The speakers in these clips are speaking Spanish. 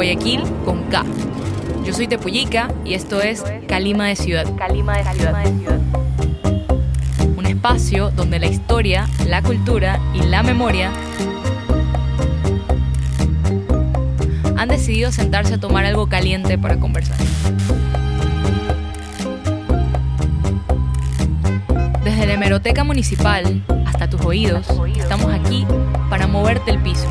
Guayaquil con K. Yo soy Tepullica y esto es Calima de Ciudad. Un espacio donde la historia, la cultura y la memoria han decidido sentarse a tomar algo caliente para conversar. Desde la hemeroteca municipal hasta tus oídos, estamos aquí para moverte el piso.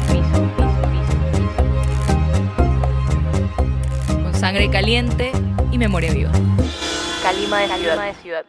Con sangre caliente y memoria viva. Calima de Ciudad.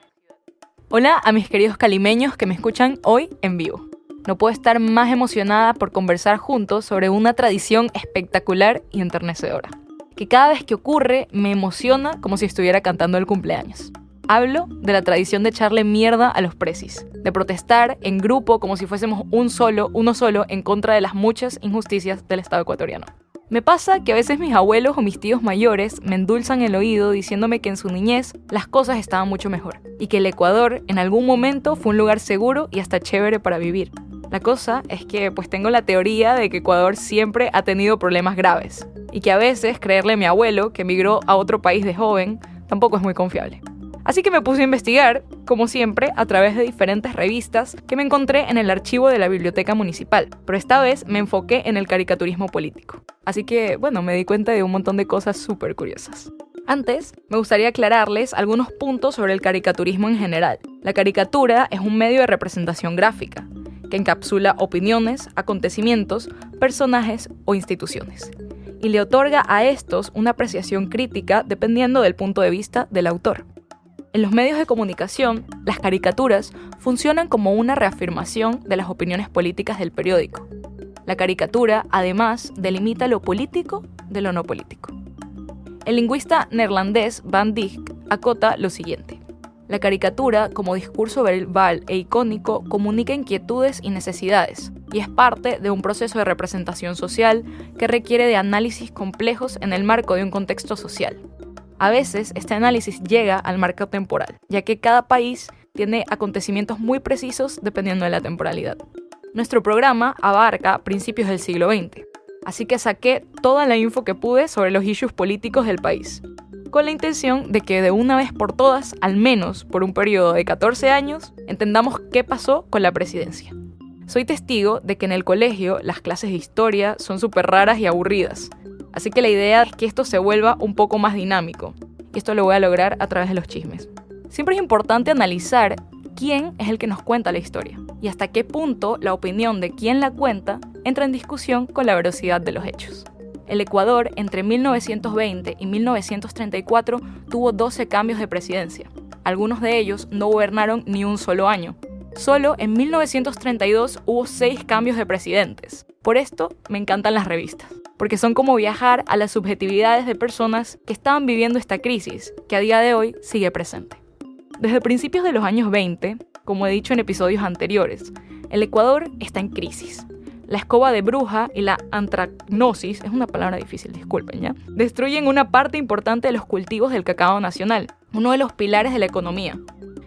Hola a mis queridos calimeños que me escuchan hoy en vivo. No puedo estar más emocionada por conversar juntos sobre una tradición espectacular y enternecedora, que cada vez que ocurre me emociona como si estuviera cantando el cumpleaños. Hablo de la tradición de echarle mierda a los precis, de protestar en grupo como si fuésemos uno solo en contra de las muchas injusticias del Estado ecuatoriano. Me pasa que a veces mis abuelos o mis tíos mayores me endulzan el oído diciéndome que en su niñez las cosas estaban mucho mejor y que el Ecuador en algún momento fue un lugar seguro y hasta chévere para vivir. La cosa es que tengo la teoría de que Ecuador siempre ha tenido problemas graves y que a veces creerle a mi abuelo que emigró a otro país de joven tampoco es muy confiable. Así que me puse a investigar, como siempre, a través de diferentes revistas que me encontré en el archivo de la biblioteca municipal, pero esta vez me enfoqué en el caricaturismo político. Así que, me di cuenta de un montón de cosas súper curiosas. Antes, me gustaría aclararles algunos puntos sobre el caricaturismo en general. La caricatura es un medio de representación gráfica, que encapsula opiniones, acontecimientos, personajes o instituciones, y le otorga a estos una apreciación crítica dependiendo del punto de vista del autor. En los medios de comunicación, las caricaturas funcionan como una reafirmación de las opiniones políticas del periódico. La caricatura, además, delimita lo político de lo no político. El lingüista neerlandés Van Dijk acota lo siguiente: la caricatura, como discurso verbal e icónico, comunica inquietudes y necesidades, y es parte de un proceso de representación social que requiere de análisis complejos en el marco de un contexto social. A veces, este análisis llega al marco temporal, ya que cada país tiene acontecimientos muy precisos dependiendo de la temporalidad. Nuestro programa abarca principios del siglo XX, así que saqué toda la info que pude sobre los issues políticos del país, con la intención de que de una vez por todas, al menos por un periodo de 14 años, entendamos qué pasó con la presidencia. Soy testigo de que en el colegio las clases de historia son súper raras y aburridas, así que la idea es que esto se vuelva un poco más dinámico, y esto lo voy a lograr a través de los chismes. Siempre es importante analizar quién es el que nos cuenta la historia, y hasta qué punto la opinión de quien la cuenta entra en discusión con la veracidad de los hechos. El Ecuador, entre 1920 y 1934, tuvo 12 cambios de presidencia. Algunos de ellos no gobernaron ni un solo año. Solo en 1932 hubo 6 cambios de presidentes. Por esto me encantan las revistas, porque son como viajar a las subjetividades de personas que estaban viviendo esta crisis, que a día de hoy sigue presente. Desde principios de los años 20, como he dicho en episodios anteriores, el Ecuador está en crisis. La escoba de bruja y la antracnosis, es una palabra difícil, disculpen, ¿ya? Destruyen una parte importante de los cultivos del cacao nacional, uno de los pilares de la economía.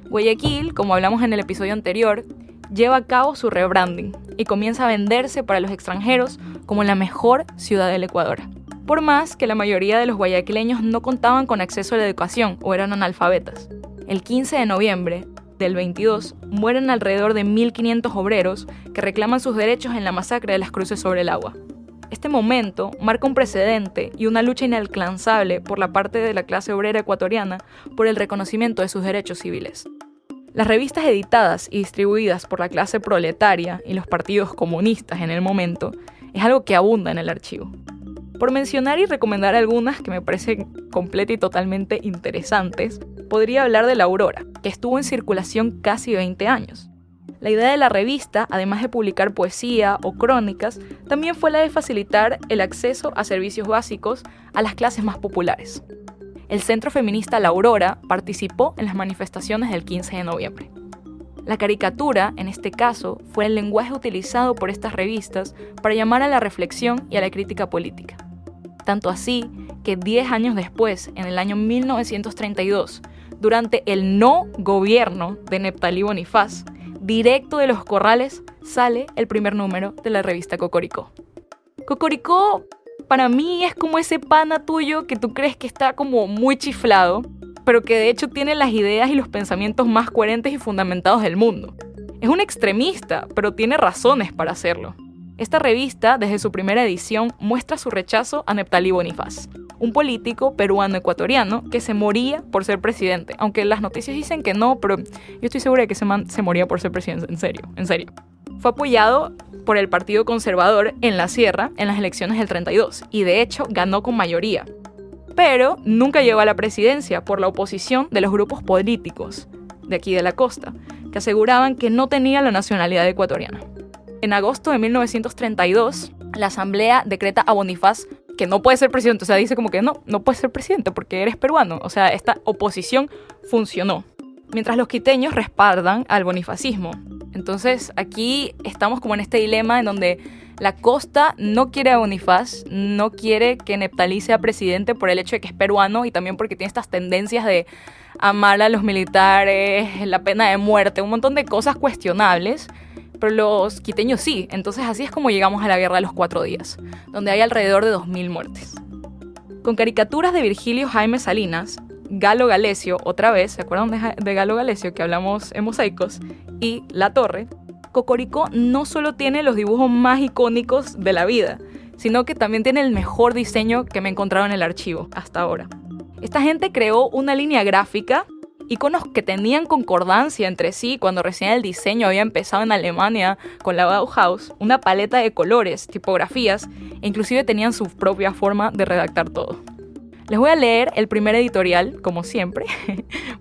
Guayaquil, como hablamos en el episodio anterior, lleva a cabo su rebranding y comienza a venderse para los extranjeros como la mejor ciudad del Ecuador. Por más que la mayoría de los guayaquileños no contaban con acceso a la educación o eran analfabetas. El 15 de noviembre del 22 mueren alrededor de 1.500 obreros que reclaman sus derechos en la masacre de las Cruces sobre el Agua. Este momento marca un precedente y una lucha inalcanzable por la parte de la clase obrera ecuatoriana por el reconocimiento de sus derechos civiles. Las revistas editadas y distribuidas por la clase proletaria y los partidos comunistas en el momento es algo que abunda en el archivo. Por mencionar y recomendar algunas que me parecen completamente y totalmente interesantes, podría hablar de La Aurora, que estuvo en circulación casi 20 años. La idea de la revista, además de publicar poesía o crónicas, también fue la de facilitar el acceso a servicios básicos a las clases más populares. El centro feminista La Aurora participó en las manifestaciones del 15 de noviembre. La caricatura, en este caso, fue el lenguaje utilizado por estas revistas para llamar a la reflexión y a la crítica política. Tanto así que 10 años después, en el año 1932, durante el no gobierno de Neptalí Bonifaz, directo de los corrales, sale el primer número de la revista Cocoricó. Cocoricó para mí es como ese pana tuyo que tú crees que está como muy chiflado, pero que de hecho tiene las ideas y los pensamientos más coherentes y fundamentados del mundo. Es un extremista, pero tiene razones para hacerlo. Esta revista, desde su primera edición, muestra su rechazo a Neptalí Bonifaz, un político peruano-ecuatoriano que se moría por ser presidente. Aunque las noticias dicen que no, pero yo estoy segura de que ese man se moría por ser presidente, en serio. Fue apoyado por el Partido Conservador en la Sierra en las elecciones del 32 y de hecho ganó con mayoría. Pero nunca llegó a la presidencia por la oposición de los grupos políticos de aquí de la costa, que aseguraban que no tenía la nacionalidad ecuatoriana. En agosto de 1932, la Asamblea decreta a Bonifaz que no puede ser presidente. O sea, dice como que no puedes ser presidente porque eres peruano. O sea, esta oposición funcionó. Mientras los quiteños respaldan al bonifacismo. Entonces, aquí estamos como en este dilema en donde la costa no quiere a Bonifaz, no quiere que Neptalí sea presidente por el hecho de que es peruano y también porque tiene estas tendencias de amar a los militares, la pena de muerte, un montón de cosas cuestionables. Pero los quiteños sí. Entonces así es como llegamos a la Guerra de los 4 días, donde hay alrededor de 2.000 muertes. Con caricaturas de Virgilio Jaime Salinas, Galo Galecio, otra vez, ¿se acuerdan de Galo Galecio que hablamos en Mosaicos? Y La Torre, Cocoricó no solo tiene los dibujos más icónicos de la vida, sino que también tiene el mejor diseño que me he encontrado en el archivo hasta ahora. Esta gente creó una línea gráfica, iconos que tenían concordancia entre sí cuando recién el diseño había empezado en Alemania con la Bauhaus, una paleta de colores, tipografías, e inclusive tenían su propia forma de redactar todo. Les voy a leer el primer editorial, como siempre,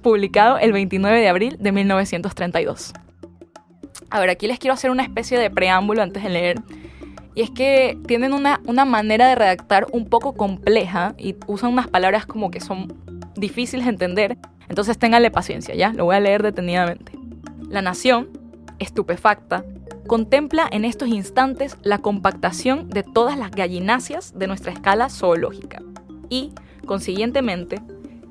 publicado el 29 de abril de 1932. A ver, aquí les quiero hacer una especie de preámbulo antes de leer. Y es que tienen una manera de redactar un poco compleja y usan unas palabras como que son difíciles de entender. Entonces ténganle paciencia, ¿ya? Lo voy a leer detenidamente. La nación, estupefacta, contempla en estos instantes la compactación de todas las gallináceas de nuestra escala zoológica. Y, consiguientemente,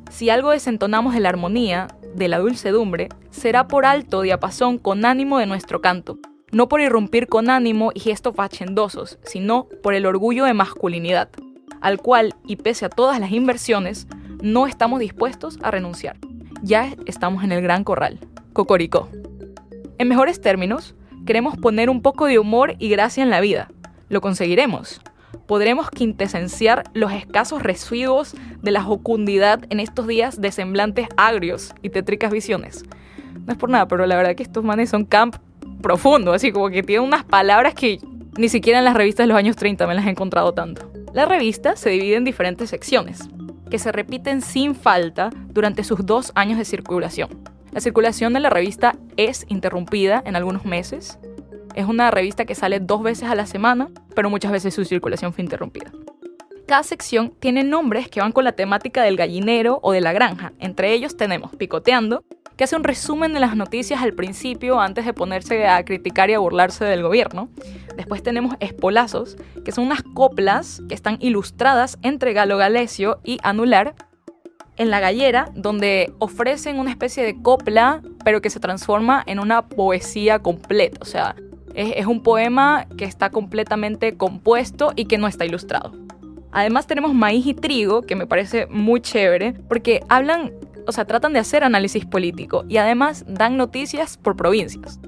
si algo desentonamos de la armonía, de la dulcedumbre, será por alto diapasón con ánimo de nuestro canto, no por irrumpir con ánimo y gestos fachendosos, sino por el orgullo de masculinidad, al cual, y pese a todas las inversiones, no estamos dispuestos a renunciar. Ya estamos en el gran corral, Cocoricó. En mejores términos, queremos poner un poco de humor y gracia en la vida. Lo conseguiremos. Podremos quintesenciar los escasos residuos de la jocundidad en estos días de semblantes agrios y tétricas visiones. No es por nada, pero la verdad que estos manes son camp profundo, así como que tienen unas palabras que ni siquiera en las revistas de los años 30 me las he encontrado tanto. La revista se divide en diferentes secciones, que se repiten sin falta durante sus 2 años de circulación. La circulación de la revista es interrumpida en algunos meses. Es una revista que sale 2 veces a la semana, pero muchas veces su circulación fue interrumpida. Cada sección tiene nombres que van con la temática del gallinero o de la granja. Entre ellos tenemos Picoteando, que hace un resumen de las noticias al principio antes de ponerse a criticar y a burlarse del gobierno. Después tenemos Espolazos, que son unas coplas que están ilustradas entre Galo Galecio y Anular en La Gallera, donde ofrecen una especie de copla, pero que se transforma en una poesía completa. O sea, es un poema que está completamente compuesto y que no está ilustrado. Además tenemos Maíz y Trigo, que me parece muy chévere, porque tratan de hacer análisis político y además dan noticias por provincias.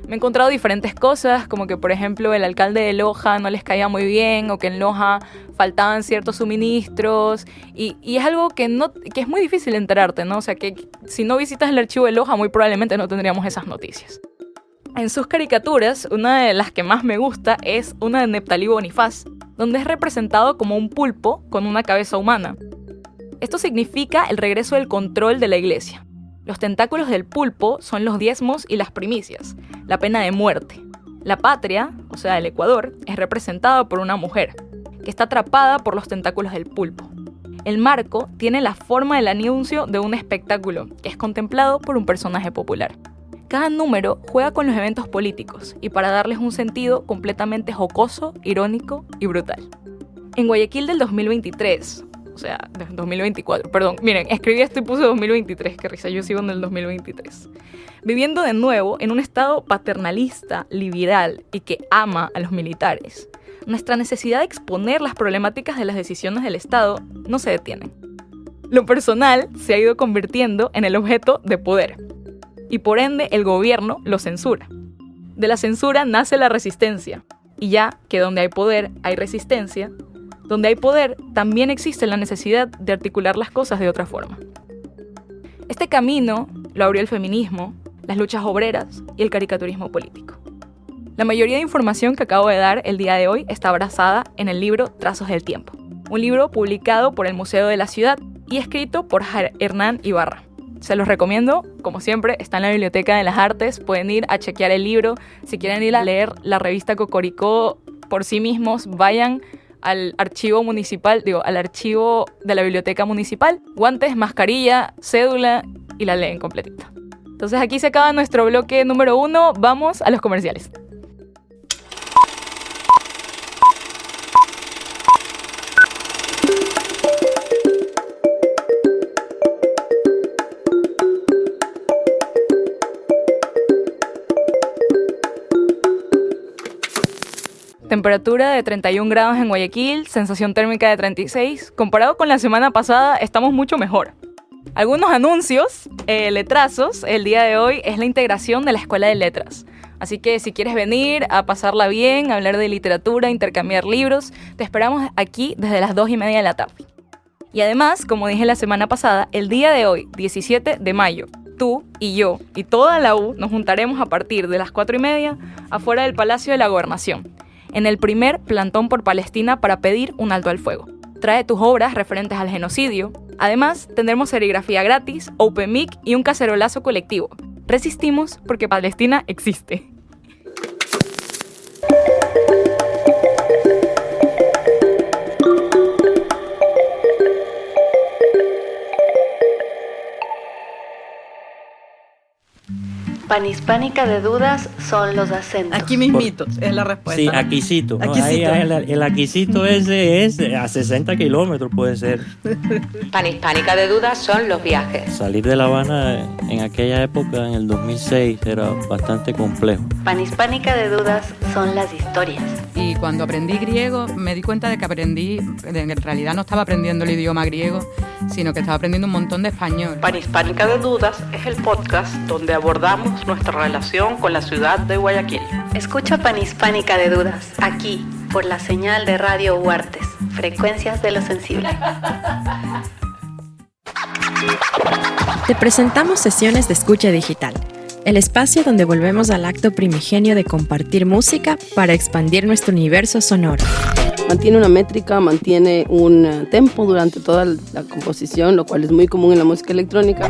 Me he encontrado diferentes cosas, como que por ejemplo el alcalde de Loja no les caía muy bien o que en Loja faltaban ciertos suministros y es algo que es muy difícil enterarte, ¿no? O sea, que si no visitas el archivo de Loja muy probablemente no tendríamos esas noticias. En sus caricaturas, una de las que más me gusta es una de Neptalí Bonifaz, donde es representado como un pulpo con una cabeza humana. Esto significa el regreso del control de la iglesia. Los tentáculos del pulpo son los diezmos y las primicias, la pena de muerte. La patria, o sea, el Ecuador, es representado por una mujer, que está atrapada por los tentáculos del pulpo. El marco tiene la forma del anuncio de un espectáculo, que es contemplado por un personaje popular. Cada número juega con los eventos políticos y para darles un sentido completamente jocoso, irónico y brutal. En Guayaquil del 2023, o sea, 2024, perdón, miren, escribí esto y puse 2023, qué risa, yo sigo en el 2023. Viviendo de nuevo en un estado paternalista, liberal y que ama a los militares. nuestra necesidad de exponer las problemáticas de las decisiones del Estado no se detiene. Lo personal se ha ido convirtiendo en el objeto de poder, y por ende el gobierno lo censura. De la censura nace la resistencia, y ya que donde hay poder hay resistencia, donde hay poder también existe la necesidad de articular las cosas de otra forma. Este camino lo abrió el feminismo, las luchas obreras y el caricaturismo político. La mayoría de información que acabo de dar el día de hoy está abrazada en el libro Trazos del Tiempo, un libro publicado por el Museo de la Ciudad y escrito por Hernán Ibarra. Se los recomiendo, como siempre, está en la Biblioteca de las Artes, pueden ir a chequear el libro. Si quieren ir a leer la revista Cocoricó por sí mismos, vayan al archivo municipal, al archivo de la Biblioteca Municipal, guantes, mascarilla, cédula y la leen completita. Entonces aquí se acaba nuestro bloque número 1, vamos a los comerciales. Temperatura de 31 grados en Guayaquil, sensación térmica de 36. Comparado con la semana pasada, estamos mucho mejor. Algunos anuncios, letrazos, el día de hoy es la integración de la Escuela de Letras. Así que si quieres venir a pasarla bien, a hablar de literatura, intercambiar libros, te esperamos aquí desde las 2:30 de la tarde. Y además, como dije la semana pasada, el día de hoy, 17 de mayo, tú y yo y toda la U nos juntaremos a partir de las 4:30 afuera del Palacio de la Gobernación, en el primer plantón por Palestina para pedir un alto al fuego. Trae tus obras referentes al genocidio. Además, tendremos serigrafía gratis, open mic y un cacerolazo colectivo. Resistimos porque Palestina existe. Panhispánica de dudas son los acentos. Aquí mismitos es la respuesta. Sí, aquisito. ¿No? Ahí, el aquisito ese es a 60 kilómetros, puede ser. Panhispánica de dudas son los viajes. Salir de La Habana en aquella época, en el 2006, era bastante complejo. Panhispánica de dudas son las historias. Y cuando aprendí griego me di cuenta de que en realidad no estaba aprendiendo el idioma griego, sino que estaba aprendiendo un montón de español. Panhispánica de dudas es el podcast donde abordamos nuestra relación con la ciudad de Guayaquil. Escucha Panhispánica de dudas aquí por la señal de Radio Huartes, frecuencias de lo sensible. Te presentamos sesiones de escucha digital, el espacio donde volvemos al acto primigenio de compartir música para expandir nuestro universo sonoro. Mantiene una métrica, mantiene un tempo durante toda la composición, lo cual es muy común en la música electrónica.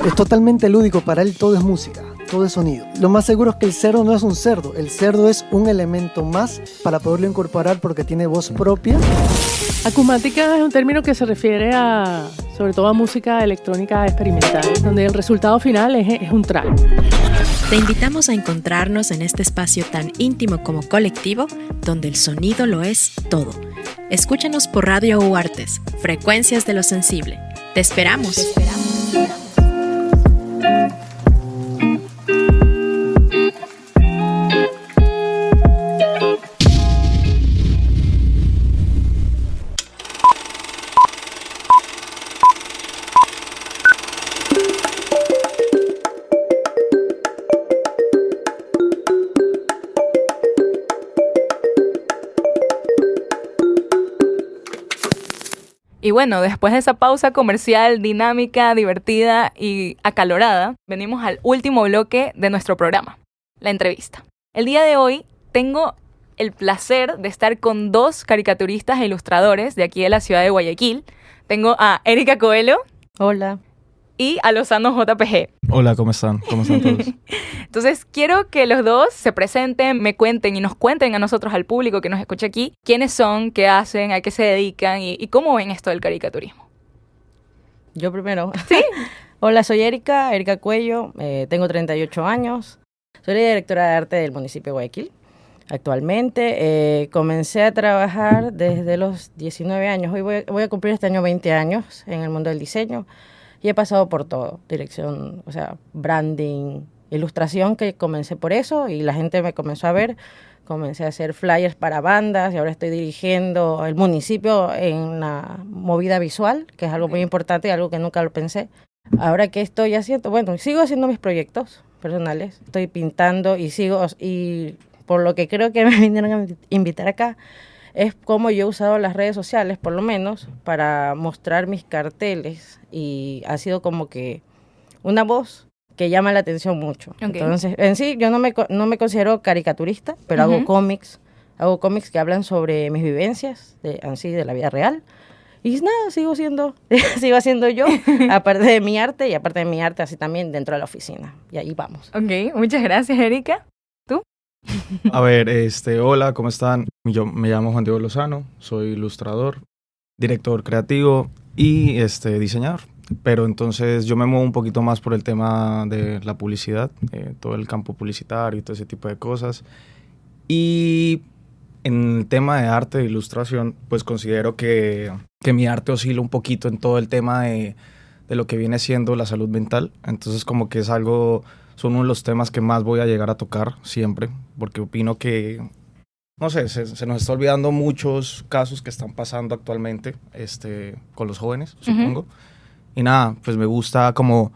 Es totalmente lúdico, para él todo es música, todo es sonido. Lo más seguro es que el cerdo no es un cerdo, el cerdo es un elemento más para poderlo incorporar porque tiene voz propia. Acumática es un término que se refiere sobre todo a música electrónica experimental, donde el resultado final es un track. Te invitamos a encontrarnos en este espacio tan íntimo como colectivo, donde el sonido lo es todo. Escúchanos por Radio Huartes, frecuencias de lo sensible. Te esperamos. Y bueno, después de esa pausa comercial dinámica, divertida y acalorada, venimos al último bloque de nuestro programa, la entrevista. El día de hoy tengo el placer de estar con dos caricaturistas e ilustradores de aquí de la ciudad de Guayaquil. Tengo a Erika Coelho. Hola. Y a Lozano JPG. Hola, ¿cómo están? ¿Cómo están todos? Entonces, quiero que los dos se presenten, me cuenten y nos cuenten a nosotros, al público que nos escucha aquí, quiénes son, qué hacen, a qué se dedican y cómo ven esto del caricaturismo. Yo primero. ¿Sí? Hola, soy Erika Cuello, tengo 38 años, soy la directora de arte del municipio de Guayaquil. Actualmente comencé a trabajar desde los 19 años, hoy voy a cumplir este año 20 años en el mundo del diseño. Y he pasado por todo, dirección, branding, ilustración, que comencé por eso y la gente me comenzó a ver. Comencé a hacer flyers para bandas y ahora estoy dirigiendo el municipio en la movida visual, que es algo muy importante y algo que nunca lo pensé. Ahora que estoy haciendo, bueno, sigo haciendo mis proyectos personales, estoy pintando y por lo que creo que me vinieron a invitar acá, es cómo yo he usado las redes sociales, por lo menos, para mostrar mis carteles y ha sido como que una voz que llama la atención mucho. Okay. Entonces, en sí, yo no me considero caricaturista, pero hago cómics que hablan sobre mis vivencias, de la vida real. Y nada, sigo haciendo yo, aparte de mi arte, y aparte de mi arte, así también dentro de la oficina. Y ahí vamos. Ok, muchas gracias, Erika. ¿Tú? A ver, hola, ¿cómo están? Yo me llamo Juan Diego Lozano, soy ilustrador, director creativo y diseñador. Pero entonces yo me muevo un poquito más por el tema de la publicidad, todo el campo publicitario y todo ese tipo de cosas. Y en el tema de arte, de ilustración, pues considero que mi arte oscila un poquito en todo el tema de lo que viene siendo la salud mental. Entonces como que son uno de los temas que más voy a llegar a tocar siempre, porque opino que, no sé, se nos está olvidando muchos casos que están pasando actualmente con los jóvenes, supongo. Y nada, pues me gusta como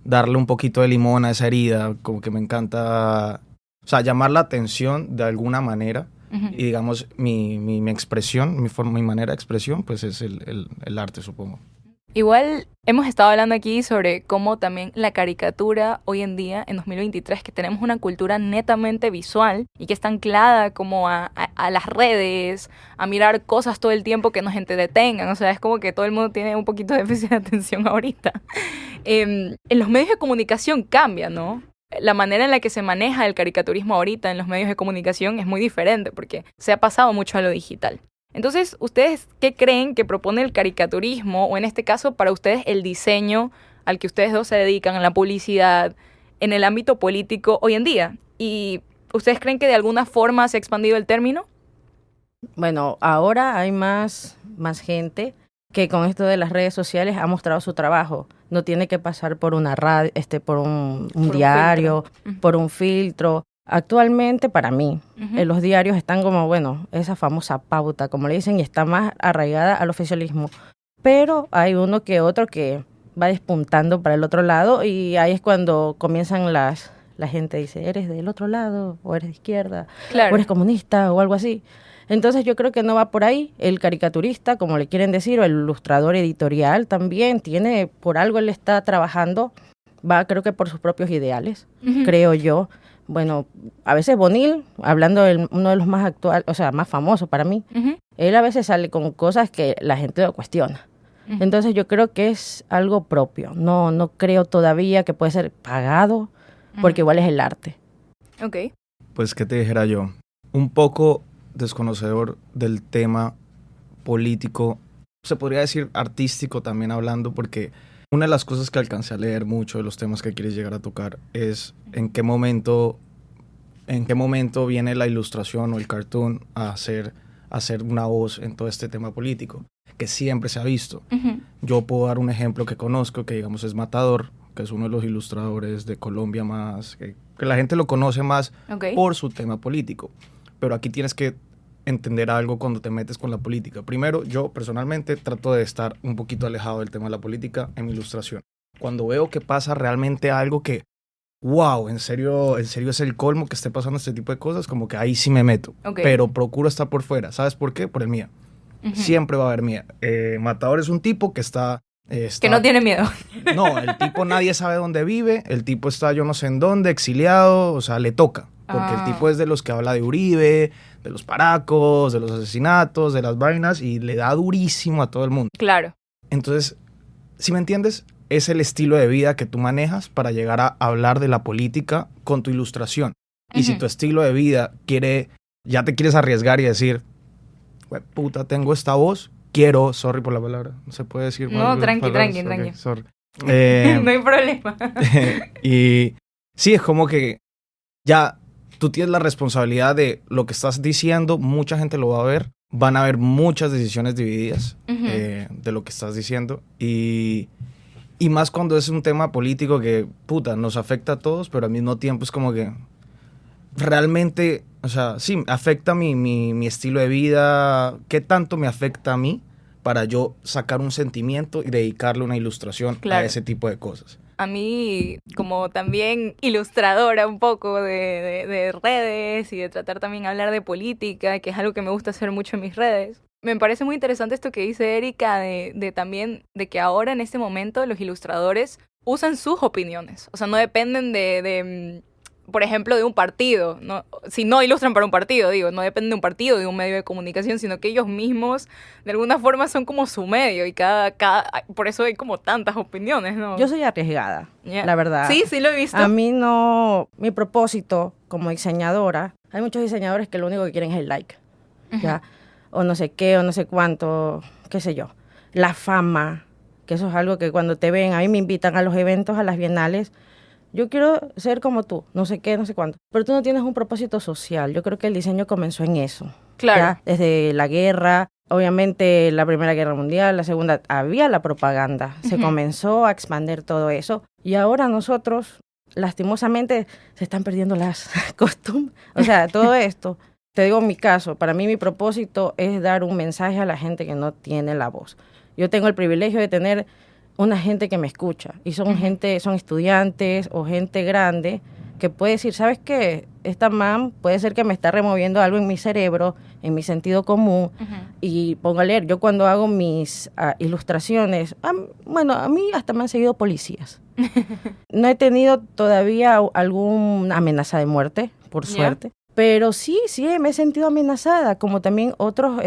darle un poquito de limón a esa herida, como que me encanta, o sea, llamar la atención de alguna manera. Y digamos, mi expresión, mi manera de expresión, pues es el arte, supongo. Igual hemos estado hablando aquí sobre cómo también la caricatura hoy en día, en 2023, que tenemos una cultura netamente visual y que está anclada como a las redes, a mirar cosas todo el tiempo que nos entretengan. O sea, es como que todo el mundo tiene un poquito de déficit de atención ahorita. En los medios de comunicación cambia, ¿no? La manera en la que se maneja el caricaturismo ahorita en los medios de comunicación es muy diferente porque se ha pasado mucho a lo digital. Entonces, ¿ustedes qué creen que propone el caricaturismo, o en este caso para ustedes el diseño al que ustedes dos se dedican, en la publicidad, en el ámbito político hoy en día? ¿Y ustedes creen que de alguna forma se ha expandido el término? Bueno, ahora hay más gente que con esto de las redes sociales ha mostrado su trabajo. No tiene que pasar por una radio, por un diario, por un filtro. Actualmente, para mí, los diarios están como, bueno, esa famosa pauta, como le dicen, y está más arraigada al oficialismo. Pero hay uno que otro que va despuntando para el otro lado, y ahí es cuando comienzan la gente dice, ¿eres del otro lado? ¿O eres de izquierda? Claro. ¿O eres comunista? O algo así. Entonces yo creo que no va por ahí. El caricaturista, como le quieren decir, o el ilustrador editorial también tiene, por algo él está trabajando, creo que por sus propios ideales, creo yo. Bueno, a veces Bonil, hablando de uno de los más actuales, o sea, más famosos para mí, él a veces sale con cosas que la gente lo cuestiona. Entonces yo creo que es algo propio. No creo todavía que puede ser pagado, porque igual es el arte. Ok. Pues, ¿qué te dijera yo? Un poco desconocedor del tema político, se podría decir artístico también hablando, porque una de las cosas que alcancé a leer mucho de los temas que quieres llegar a tocar es en qué momento viene la ilustración o el cartoon a ser una voz en todo este tema político, que siempre se ha visto. Yo puedo dar un ejemplo que conozco, que digamos es Matador, que es uno de los ilustradores de Colombia más, que la gente lo conoce más por su tema político. Pero aquí tienes que entender algo cuando te metes con la política. Primero, yo personalmente trato de estar un poquito alejado del tema de la política en mi ilustración. Cuando veo que pasa realmente algo que, wow, en serio es el colmo que esté pasando este tipo de cosas, como que ahí sí me meto. Pero procuro estar por fuera. ¿Sabes por qué? Por el miedo. Siempre va a haber miedo. Matador es un tipo que está... que no tiene miedo. No, el tipo nadie sabe dónde vive, el tipo está yo no sé en dónde, exiliado, o sea, le toca. Porque el tipo es de los que habla de Uribe, de los paracos, de los asesinatos, de las vainas, y le da durísimo a todo el mundo. Claro. Entonces, si me entiendes, es el estilo de vida que tú manejas para llegar a hablar de la política con tu ilustración. Y si tu estilo de vida ya te quieres arriesgar y decir, puta, tengo esta voz, sorry por la palabra, no se puede decir. No, tranqui. Sorry. No hay problema. Y sí, es como que ya tú tienes la responsabilidad de lo que estás diciendo, mucha gente lo va a ver, van a haber muchas decisiones divididas de lo que estás diciendo y Y más cuando es un tema político que, puta, nos afecta a todos, pero al mismo tiempo es como que realmente, o sea, sí, afecta mi estilo de vida. ¿Qué tanto me afecta a mí para yo sacar un sentimiento y dedicarle una ilustración a ese tipo de cosas? A mí, como también ilustradora un poco de redes y de tratar también hablar de política, que es algo que me gusta hacer mucho en mis redes, me parece muy interesante esto que dice Erika de también de que ahora en este momento los ilustradores usan sus opiniones. O sea, no dependen de por ejemplo, de un partido, ¿no? Si no ilustran para un partido, digo, no dependen de un partido, de un medio de comunicación, sino que ellos mismos, de alguna forma, son como su medio y por eso hay como tantas opiniones, ¿no? Yo soy arriesgada, la verdad. Sí, sí lo he visto. A mí no, mi propósito como diseñadora, hay muchos diseñadores que lo único que quieren es el like, ¿ya? O no sé qué, o no sé cuánto, qué sé yo. La fama, que eso es algo que cuando te ven, a mí me invitan a los eventos, a las bienales. Yo quiero ser como tú, no sé qué, no sé cuánto. Pero tú no tienes un propósito social. Yo creo que el diseño comenzó en eso. Claro. ¿Ya? Desde la guerra, obviamente la Primera Guerra Mundial, la Segunda, había la propaganda. Se comenzó a expandir todo eso. Y ahora nosotros, lastimosamente, se están perdiendo las costumbres. O sea, todo esto, te digo en mi caso, para mí mi propósito es dar un mensaje a la gente que no tiene la voz. Yo tengo el privilegio de tener una gente que me escucha y son gente, son estudiantes o gente grande que puede decir, ¿sabes qué? Esta man puede ser que me está removiendo algo en mi cerebro, en mi sentido común y pongo a leer. Yo cuando hago mis ilustraciones, bueno, a mí hasta me han seguido policías. No he tenido todavía alguna amenaza de muerte, por suerte. Pero sí, me he sentido amenazada, como también otros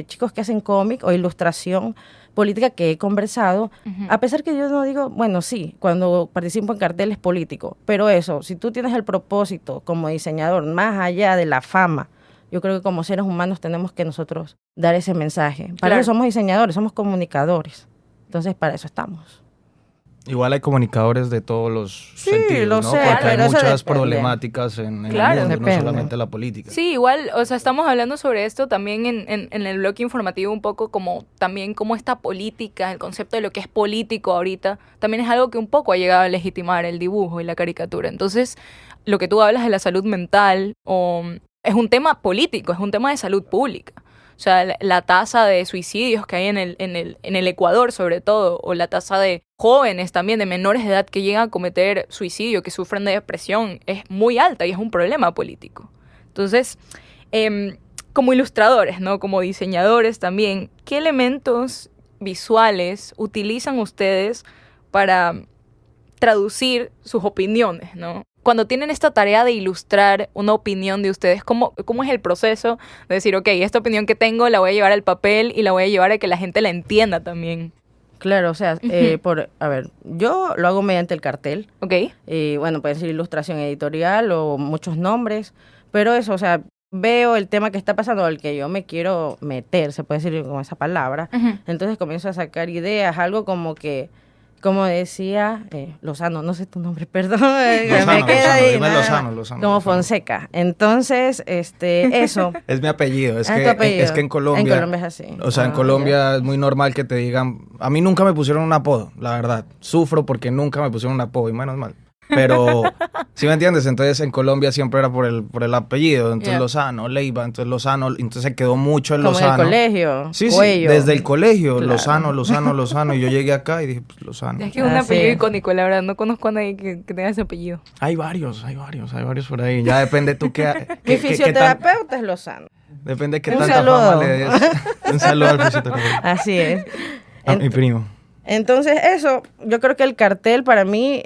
chicos que hacen cómic o ilustración política que he conversado, a pesar que yo no digo, bueno, sí, cuando participo en carteles políticos, pero eso, si tú tienes el propósito como diseñador, más allá de la fama, yo creo que como seres humanos tenemos que nosotros dar ese mensaje. Para eso somos diseñadores, somos comunicadores, entonces para eso estamos. Igual hay comunicadores de todos los sentidos, ¿no? Sé, porque hay muchas depende. problemáticas en el mundo, no solamente la política. Sí, igual, o sea, estamos hablando sobre esto también en el bloque informativo un poco como también como esta política, el concepto de lo que es político ahorita, también es algo que un poco ha llegado a legitimar el dibujo y la caricatura. Entonces, lo que tú hablas de la salud mental es un tema político, es un tema de salud pública. O sea, la tasa de suicidios que hay en el Ecuador, sobre todo, o la tasa de jóvenes también, de menores de edad que llegan a cometer suicidio, que sufren de depresión, es muy alta y es un problema político. Entonces, como ilustradores, ¿no? Como diseñadores también, ¿qué elementos visuales utilizan ustedes para traducir sus opiniones, ¿no? Cuando tienen esta tarea de ilustrar una opinión de ustedes, ¿cómo es el proceso de decir, ok, esta opinión que tengo la voy a llevar al papel y la voy a llevar a que la gente la entienda también? Claro, o sea, yo lo hago mediante el cartel. Ok. Bueno, puede ser ilustración editorial o muchos nombres, pero eso, o sea, veo el tema que está pasando, al que yo me quiero meter, se puede decir con esa palabra, entonces comienzo a sacar ideas, algo como que, como decía Lozano, no sé tu nombre, perdón, me queda ahí, Lozano, como Fonseca. Entonces, eso. Es mi apellido, es que en Colombia. En Colombia es así. O sea, en Colombia es muy normal que te digan. A mí nunca me pusieron un apodo, la verdad. Sufro porque nunca me pusieron un apodo, y menos mal. Pero, ¿sí me entiendes? Entonces en Colombia siempre era por el apellido. Entonces Lozano, Leiva, entonces Lozano. Entonces se quedó mucho en Lozano. Como en el colegio. Sí, Cuello. desde el colegio. Claro. Lozano. Y yo llegué acá y dije, pues Lozano. Es que es un apellido icónico, la verdad. No conozco a nadie que tenga ese apellido. Hay varios por ahí. Ya depende tú qué. Mi fisioterapeuta es Lozano. Depende de qué tanta fama le des. Un saludo al fisioterapeuta. Así es. A mi primo. Entonces eso, yo creo que el cartel para mí,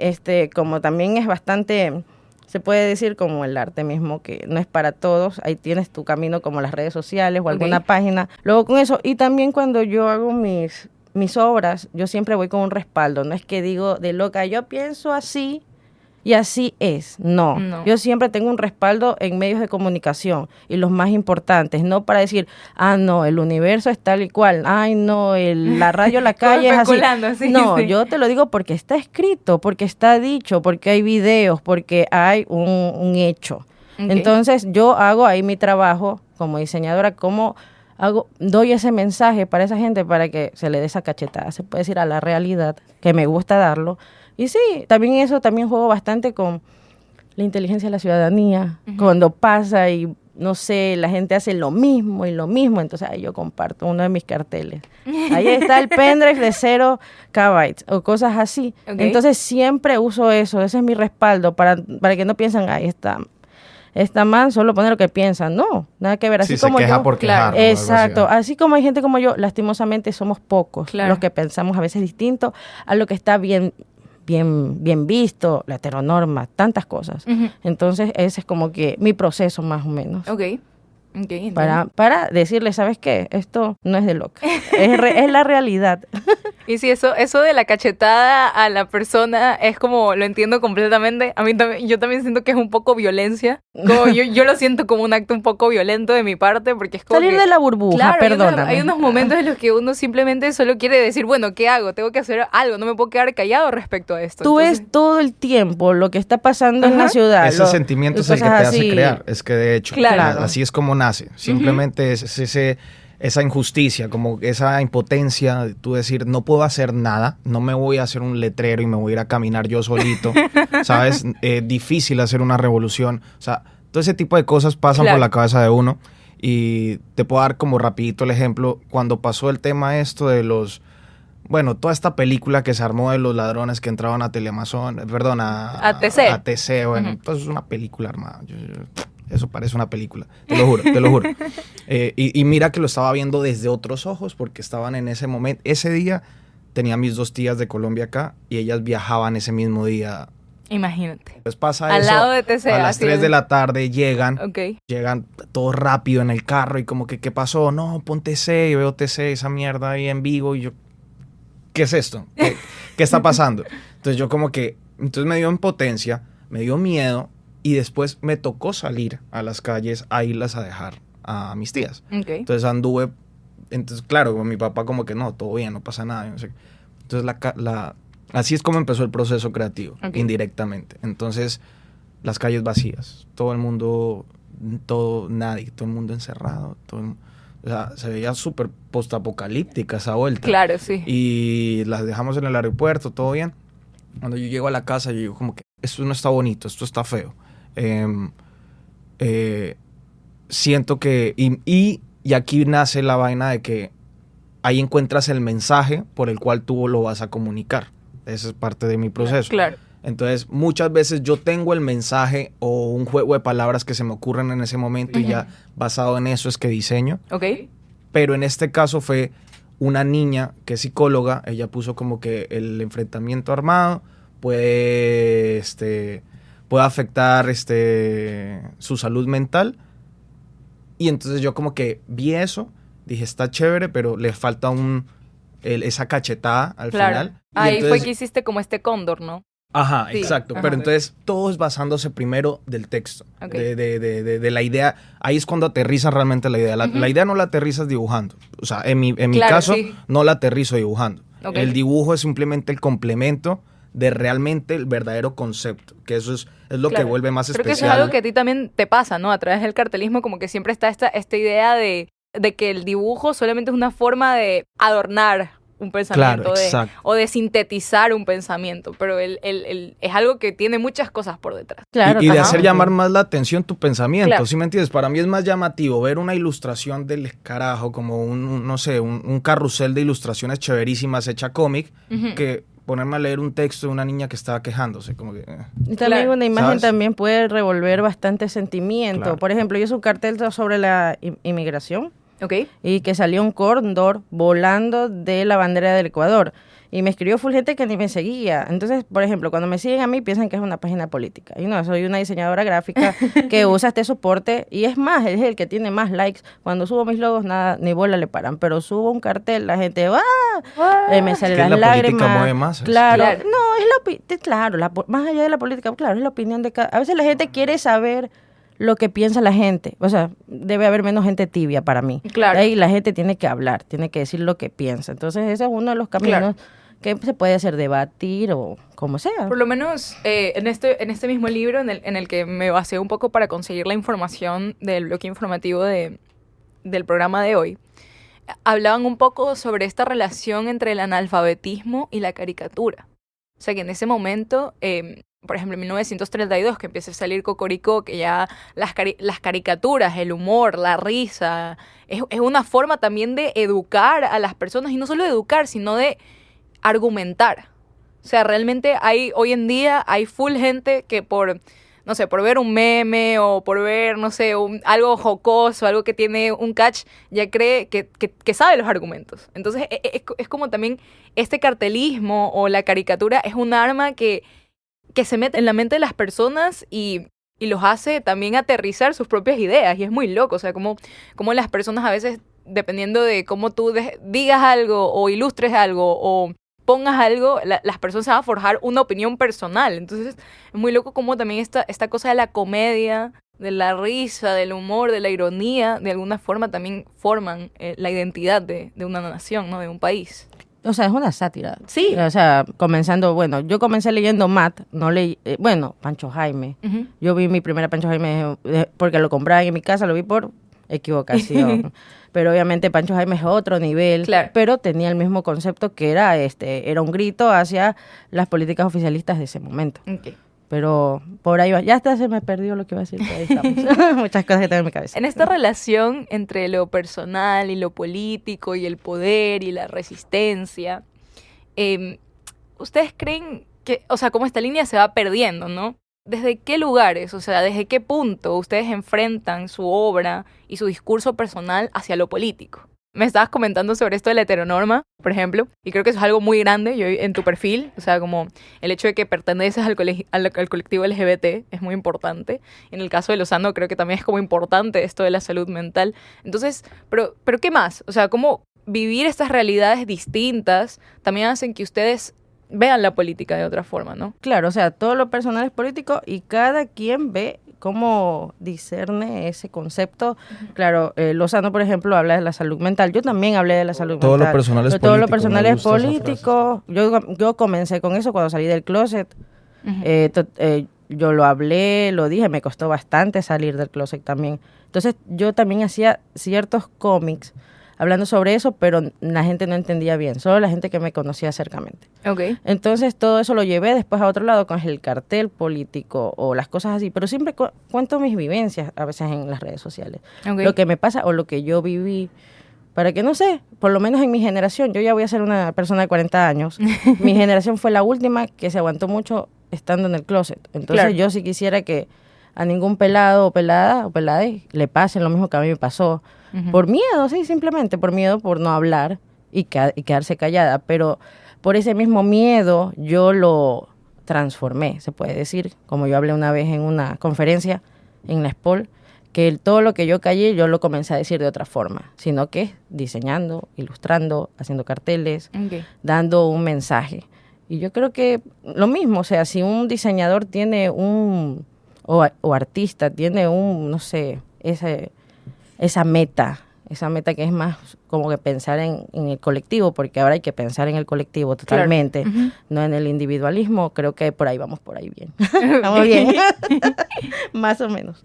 como también es bastante, se puede decir como el arte mismo, que no es para todos, ahí tienes tu camino como las redes sociales o alguna página. Luego con eso, y también cuando yo hago mis obras, yo siempre voy con un respaldo, no es que digo de loca, yo pienso así y así es, no. Yo siempre tengo un respaldo en medios de comunicación y los más importantes, no para decir, no, el universo es tal y cual, ay no, la radio la calle es así. No, yo te lo digo porque está escrito, porque está dicho, porque hay videos, porque hay un hecho. Okay. Entonces yo hago ahí mi trabajo como diseñadora, como doy ese mensaje para esa gente para que se le dé esa cachetada, se puede decir, a la realidad, que me gusta darlo. Y sí, también juego bastante con la inteligencia de la ciudadanía, cuando pasa y no sé, la gente hace lo mismo, entonces ahí yo comparto uno de mis carteles. Ahí está el pendrive de 0 KB o cosas así. Okay. Entonces siempre uso eso, ese es mi respaldo para que no piensen, ahí está mal, solo poner lo que piensan. No, nada que ver. Así como se queja por quejar, exacto. Así como hay gente como yo, lastimosamente somos pocos los que pensamos a veces distinto a lo que está bien visto, la heteronorma, tantas cosas. Entonces ese es como que mi proceso más o menos. Okay, para decirle, ¿sabes qué? Esto no es de loca, es la realidad. Y sí, eso de la cachetada a la persona es como, lo entiendo completamente. A mí también, yo también siento que es un poco violencia. Como yo lo siento como un acto un poco violento de mi parte, porque es como salir de la burbuja, claro, perdóname. Hay unos momentos en los que uno simplemente solo quiere decir, bueno, ¿qué hago? Tengo que hacer algo, no me puedo quedar callado respecto a esto. Tú ves todo el tiempo lo que está pasando en la ciudad. Ese sentimiento es el que te hace crear. Es que de hecho, así es como nace. Simplemente es esa injusticia, como esa impotencia, tú decir, no puedo hacer nada, no me voy a hacer un letrero y me voy a ir a caminar yo solito, ¿sabes? Difícil hacer una revolución, o sea, todo ese tipo de cosas pasan por la cabeza de uno. Y te puedo dar como rapidito el ejemplo, cuando pasó el tema esto de toda esta película que se armó de los ladrones que entraban a Telemazón, perdón, a TC, bueno, pues es una película armada. Eso parece una película, te lo juro. Y mira que lo estaba viendo desde otros ojos porque estaban en ese momento. Ese día tenía mis 2 tías de Colombia acá y ellas viajaban ese mismo día. Imagínate. Pues pasa al eso. Lado de TC, a las 3 de la tarde llegan todo rápido en el carro y como que, ¿qué pasó? No, pon TC, y veo TC, esa mierda ahí en vivo y yo, ¿qué es esto? ¿Qué está pasando? Entonces yo como que, me dio impotencia, me dio miedo. Y después me tocó salir a las calles a irlas a dejar a mis tías. Entonces anduve, claro, con mi papá como que no, todo bien, no pasa nada. No sé. Entonces así es como empezó el proceso creativo, indirectamente. Entonces las calles vacías, todo el mundo, nadie, todo el mundo encerrado. O sea, se veía súper postapocalíptica esa vuelta. Claro, sí. Y las dejamos en el aeropuerto, todo bien. Cuando yo llego a la casa, yo digo como que esto no está bonito, esto está feo. Siento que y aquí nace la vaina de que ahí encuentras el mensaje por el cual tú lo vas a comunicar. Esa es parte de mi proceso. Claro. Entonces muchas veces yo tengo el mensaje o un juego de palabras que se me ocurren en ese momento y ya basado en eso es que diseño. Pero en este caso fue una niña que es psicóloga. Ella puso como que el enfrentamiento armado puede afectar su salud mental. Y entonces yo como que vi eso, dije, está chévere, pero le falta esa cachetada al final. Ahí entonces, fue que hiciste como cóndor, ¿no? Ajá, sí. Exacto. Pero entonces todo es basándose primero del texto, de la idea. Ahí es cuando aterriza realmente la idea. La idea no la aterrizas dibujando. O sea, en mi caso, no la aterrizo dibujando. El dibujo es simplemente el complemento de realmente el verdadero concepto, que eso es lo que vuelve más especial. Creo que eso es algo que a ti también te pasa, ¿no? A través del cartelismo, como que siempre está esta idea de que el dibujo solamente es una forma de adornar un pensamiento, o de sintetizar un pensamiento, pero es algo que tiene muchas cosas por detrás. Y de hacer llamar más la atención tu pensamiento, ¿sí me entiendes? Para mí es más llamativo ver una ilustración del carajo, como un carrusel de ilustraciones chéverísimas hecha cómic, que ponerme a leer un texto de una niña que estaba quejándose, como que... Y también una imagen también puede revolver bastante sentimiento. Por ejemplo, yo hice un cartel sobre la inmigración. Y que salió un cóndor volando de la bandera del Ecuador. Y me escribió full gente que ni me seguía. Entonces, por ejemplo, cuando me siguen a mí, piensan que es una página política. Y no, soy una diseñadora gráfica que usa este soporte. Y es más, es el que tiene más likes. Cuando subo mis logos, nada, ni bola le paran. Pero subo un cartel, la gente, me salen las lágrimas. Política mueve masas. Claro, no, es más allá de la política, claro, es la opinión de cada... A veces la gente quiere saber lo que piensa la gente. O sea, debe haber menos gente tibia para mí. Ahí la gente tiene que hablar, tiene que decir lo que piensa. Entonces, ese es uno de los caminos que se puede hacer, debatir o como sea. Por lo menos en este mismo libro en el que me basé un poco para conseguir la información del bloque informativo de del programa de hoy, hablaban un poco sobre esta relación entre el analfabetismo y la caricatura. O sea, que en ese momento, por ejemplo, en 1932, que empieza a salir Cocoricó, que ya las caricaturas, el humor, la risa, es una forma también de educar a las personas, y no solo de educar, sino de argumentar. O sea, realmente hoy en día hay full gente que por ver un meme o por ver, algo jocoso, algo que tiene un catch, ya cree que sabe los argumentos. Entonces, es como también este cartelismo o la caricatura es un arma que se mete en la mente de las personas y los hace también aterrizar sus propias ideas. Y es muy loco, o sea, como las personas a veces, dependiendo de cómo tú digas algo o ilustres algo o pongas algo, las personas se van a forjar una opinión personal. Entonces es muy loco como también esta cosa de la comedia, de la risa, del humor, de la ironía, de alguna forma también forman la identidad de una nación, ¿no? De un país. O sea, es una sátira. Sí. O sea, yo comencé leyendo Matt, no leí, Pancho Jaime. Uh-huh. Yo vi mi primera Pancho Jaime porque lo compraba en mi casa, lo vi por equivocación. Pero obviamente Pancho Jaime es otro nivel, claro. Pero tenía el mismo concepto que era un grito hacia las políticas oficialistas de ese momento. Okay. Pero por ahí va. Ya hasta se me perdió lo que iba a decir, pero ahí estamos. Muchas cosas que tengo en mi cabeza. En esta relación entre lo personal y lo político y el poder y la resistencia, ¿ustedes creen que, o sea, cómo esta línea se va perdiendo, ¿no? ¿Desde qué lugares, o sea, desde qué punto ustedes enfrentan su obra y su discurso personal hacia lo político? Me estabas comentando sobre esto de la heteronorma, por ejemplo, y creo que eso es algo muy grande en tu perfil, o sea, como el hecho de que perteneces al colectivo LGBT es muy importante. En el caso de Lozano creo que también es como importante esto de la salud mental. Entonces, pero ¿qué más? O sea, ¿cómo vivir estas realidades distintas también hacen que ustedes vean la política de otra forma, ¿no? Claro, o sea, todo lo personal es político y cada quien ve cómo discerne ese concepto. Claro, Lozano, por ejemplo, habla de la salud mental. Yo también hablé de la salud mental. Todo lo personal es político. Todo lo personal es político. Yo comencé con eso cuando salí del closet. Uh-huh. Yo lo hablé, lo dije, me costó bastante salir del closet también. Entonces, yo también hacía ciertos cómics hablando sobre eso, pero la gente no entendía bien, solo la gente que me conocía cercamente. Okay. Entonces todo eso lo llevé después a otro lado con el cartel político o las cosas así, pero siempre cuento mis vivencias a veces en las redes sociales. Okay. Lo que me pasa o lo que yo viví, para que no sé, por lo menos en mi generación, yo ya voy a ser una persona de 40 años, mi generación fue la última que se aguantó mucho estando en el closet. Entonces claro. Yo sí quisiera que a ningún pelado o pelada le pase lo mismo que a mí me pasó. Uh-huh. Por miedo, sí, simplemente por miedo, por no hablar y quedarse callada. Pero por ese mismo miedo yo lo transformé, se puede decir. Como yo hablé una vez en una conferencia en la SPOL, que todo lo que yo callé yo lo comencé a decir de otra forma, sino que diseñando, ilustrando, haciendo carteles, okay. Dando un mensaje. Y yo creo que lo mismo, o sea, si un diseñador tiene o artista tiene no sé, esa meta que es más como que pensar en el colectivo, porque ahora hay que pensar en el colectivo totalmente, claro. Uh-huh. No en el individualismo. Creo que por ahí vamos bien. Vamos bien. Más o menos.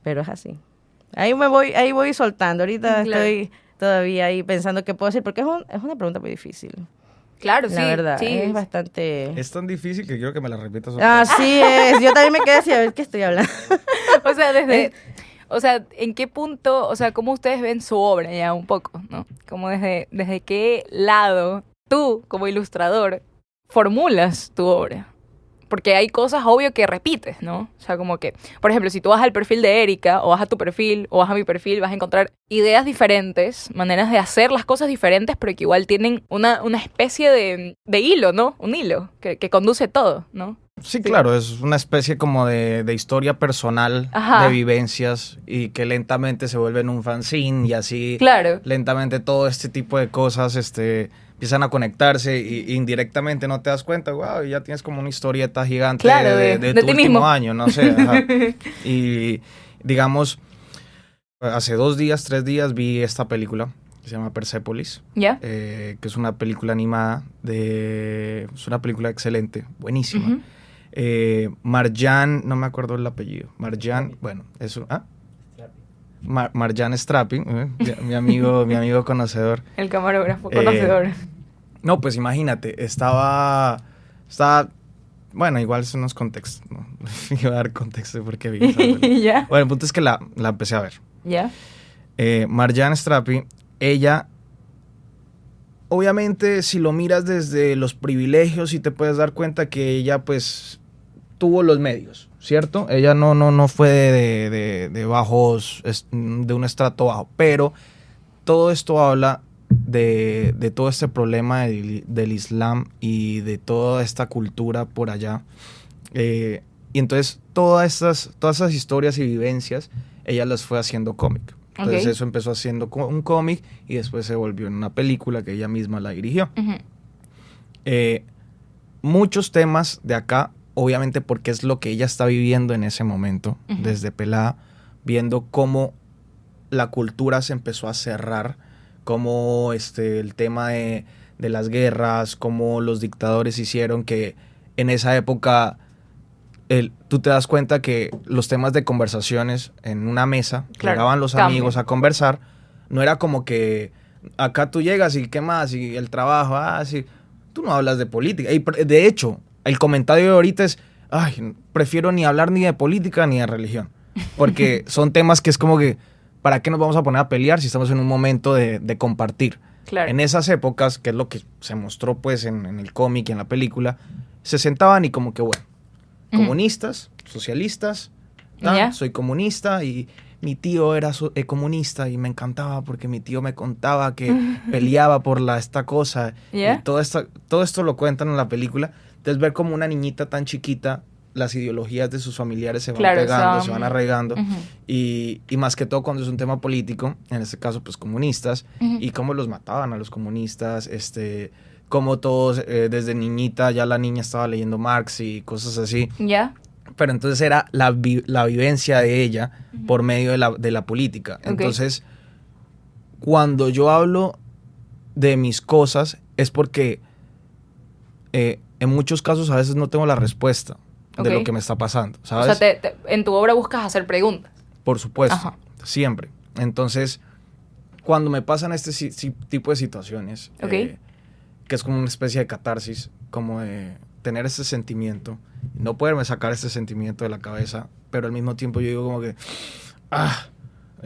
Pero es así. Ahí voy soltando. Ahorita claro. Estoy todavía ahí pensando qué puedo decir, porque es una pregunta muy difícil. Claro, sí. La verdad, sí. Es bastante... Es tan difícil que quiero que me la repitas otra vez. Así es. Yo también me quedé así, a ver qué estoy hablando. O sea, ¿en qué punto, o sea, cómo ustedes ven su obra ya un poco, ¿no? Como desde qué lado tú, como ilustrador, formulas tu obra. Porque hay cosas, obvio, que repites, ¿no? O sea, como que, por ejemplo, si tú vas al perfil de Erika, o vas a tu perfil, o vas a mi perfil, vas a encontrar ideas diferentes, maneras de hacer las cosas diferentes, pero que igual tienen una especie de hilo, ¿no? Un hilo que conduce todo, ¿no? Sí, claro, es una especie como de historia personal, ajá. De vivencias, y que lentamente se vuelven un fanzine, y así claro. Lentamente todo este tipo de cosas empiezan a conectarse y indirectamente no te das cuenta, wow, ya tienes como una historieta gigante claro, de tu último mismo. Año, no sé. Ajá. Y digamos, hace 3 días vi esta película que se llama Persepolis, ¿ya? Que es una película animada, es una película excelente, buenísima. Uh-huh. Marjan, no me acuerdo el apellido, Marjan, bueno, eso, Marjan Strapi, mi amigo conocedor. El camarógrafo conocedor. No, pues imagínate, bueno, igual son unos contextos, ¿no? Iba a dar contexto de por qué vi esa película. ¿Ya? Bueno, el punto es que la empecé a ver. ¿Ya? Marjan Strapi, ella, obviamente, si lo miras desde los privilegios, sí te puedes dar cuenta que ella, pues, tuvo los medios, ¿cierto? Ella no fue de bajos, de un estrato bajo, pero todo esto habla de todo este problema del Islam y de toda esta cultura por allá. Y entonces todas esas historias y vivencias, ella las fue haciendo cómic. Entonces eso empezó haciendo un cómic y después se volvió en una película que ella misma la dirigió. Muchos temas de acá, obviamente porque es lo que ella está viviendo en ese momento, desde pelada, viendo cómo la cultura se empezó a cerrar, cómo el tema de las guerras, cómo los dictadores hicieron que en esa época tú te das cuenta que los temas de conversaciones en una mesa, llegaban los amigos a conversar, no era como que acá tú llegas y qué más, y el trabajo, sí, tú no hablas de política. Y de hecho, el comentario de ahorita es, prefiero ni hablar ni de política ni de religión, porque son temas que es como que, ¿para qué nos vamos a poner a pelear si estamos en un momento de compartir? Claro. En esas épocas, que es lo que se mostró pues en el cómic y en la película, se sentaban y como que, bueno, comunistas, socialistas, soy comunista y mi tío era comunista y me encantaba porque mi tío me contaba que peleaba por esta cosa. Y todo esto lo cuentan en la película. Entonces ver como una niñita tan chiquita, las ideologías de sus familiares se van pegando, se van arraigando. Y más que todo cuando es un tema político, en este caso pues comunistas, y cómo los mataban a los comunistas, como todos, desde niñita, ya la niña estaba leyendo Marx y cosas así. ¿Ya? Pero entonces era la vivencia de ella por medio de la política. Entonces, cuando yo hablo de mis cosas, es porque en muchos casos a veces no tengo la respuesta de lo que me está pasando, ¿sabes? O sea, en tu obra buscas hacer preguntas. Por supuesto, siempre. Entonces, cuando me pasan tipo de situaciones... que es como una especie de catarsis, como de tener ese sentimiento, no poderme sacar ese sentimiento de la cabeza, pero al mismo tiempo yo digo como que,